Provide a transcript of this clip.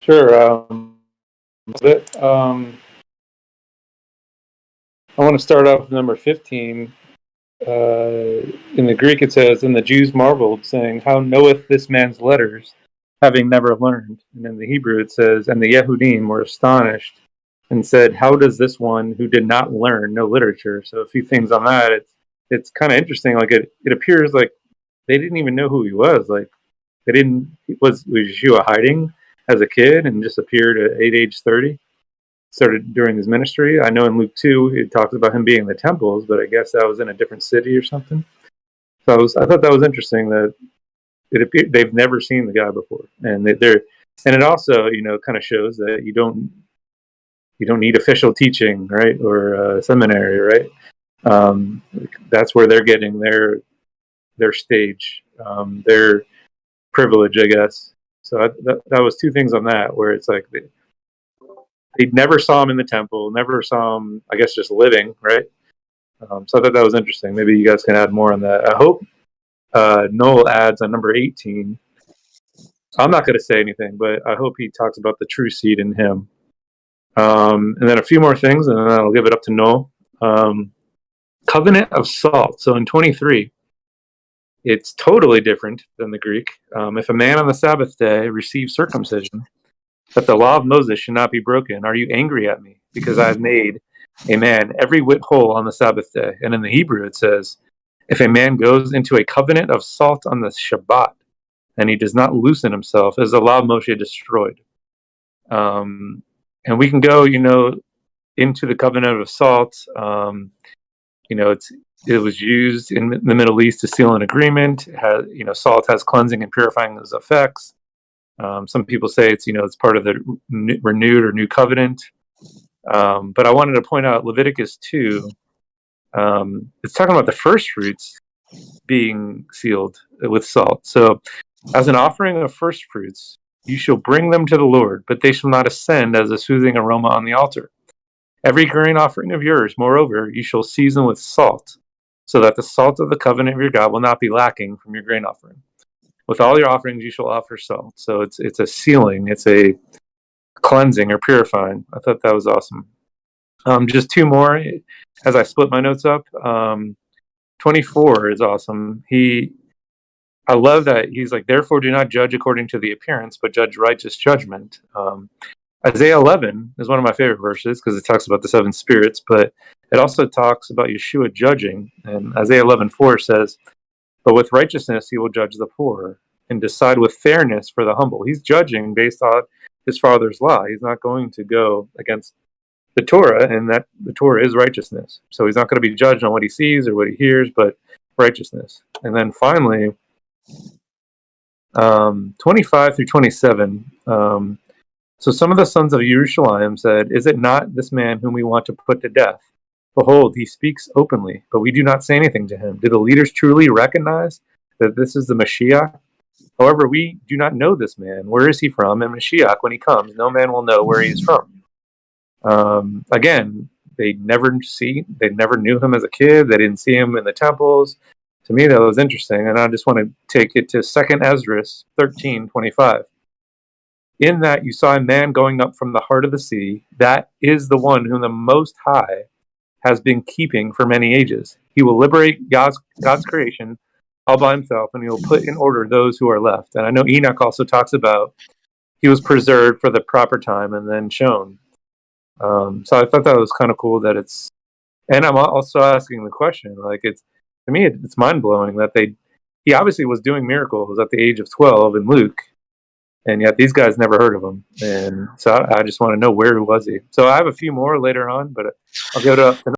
Sure. But, I want to start off with number 15. In the Greek, it says, "And the Jews marveled, saying, How knoweth this man's letters, having never learned?" And in the Hebrew, it says, "And the Yehudim were astonished and said, How does this one who did not learn know literature?" So a few things on that. It's kind of interesting. Like it appears like they didn't even know who he was. Like they didn't. Was Yeshua hiding as a kid and just appeared at age 30? Started during his ministry. I know in Luke 2, it talks about him being in the temples, but I guess that was in a different city or something. So I thought that was interesting that it appeared they've never seen the guy before, and and it also kind of shows that you don't need official teaching, right, or seminary, right? That's where they're getting their stage, their privilege, I guess. So that was two things on that, where it's like they never saw him in the temple, never saw him, I guess, just living, right? So I thought that was interesting. Maybe you guys can add more on that. I hope Noel adds on number 18. I'm not going to say anything, but I hope he talks about the true seed in him. And then a few more things, and then I'll give it up to Noel. Covenant of salt. So in 23, it's totally different than the Greek. If a man on the Sabbath day receives circumcision, that the law of Moses should not be broken. Are you angry at me because I have made a man every whit whole on the Sabbath day? And in the Hebrew it says, if a man goes into a covenant of salt on the Shabbat and he does not loosen himself, is the law of Moshe destroyed? And we can go, into the covenant of salt. It was used in the Middle East to seal an agreement. It has, salt has cleansing and purifying as effects. Some people say it's part of the renewed or new covenant. But I wanted to point out Leviticus 2. It's talking about the first fruits being sealed with salt. So as an offering of first fruits, you shall bring them to the Lord, but they shall not ascend as a soothing aroma on the altar. Every grain offering of yours, moreover, you shall season with salt, so that the salt of the covenant of your God will not be lacking from your grain offering. With all your offerings, you shall offer salt. So it's a sealing, it's a cleansing or purifying. I thought that was awesome. Just two more as I split my notes up. 24 is awesome. I love that he's like, therefore do not judge according to the appearance, but judge righteous judgment. Isaiah 11 is one of my favorite verses because it talks about the seven spirits, but it also talks about Yeshua judging. And Isaiah 11:4 says, but with righteousness he will judge the poor and decide with fairness for the humble. He's judging based on his Father's law. He's not going to go against the Torah, and that the Torah is righteousness. So he's not going to be judged on what he sees or what he hears, but righteousness. And then finally, 25 through 27. So some of the sons of Jerusalem said, is it not this man whom we want to put to death? Behold, he speaks openly, but we do not say anything to him. Do the leaders truly recognize that this is the Mashiach? However, we do not know this man. Where is he from? And Mashiach, when he comes, no man will know where he is from. Again, they never knew him as a kid. They didn't see him in the temples. To me, that was interesting. And I just want to take it to 2nd Ezra 13:25. In that you saw a man going up from the heart of the sea. That is the one whom the Most High has been keeping for many ages. He will liberate God's creation all by himself, and he will put in order those who are left. And I know Enoch also talks about he was preserved for the proper time and then shown. So I thought that was kind of cool that it's, and I'm also asking the question, like to me it's mind blowing that he obviously was doing miracles at the age of 12 in Luke, and yet these guys never heard of him. And so I just want to know, where was he? So I have a few more later on, but I'll go to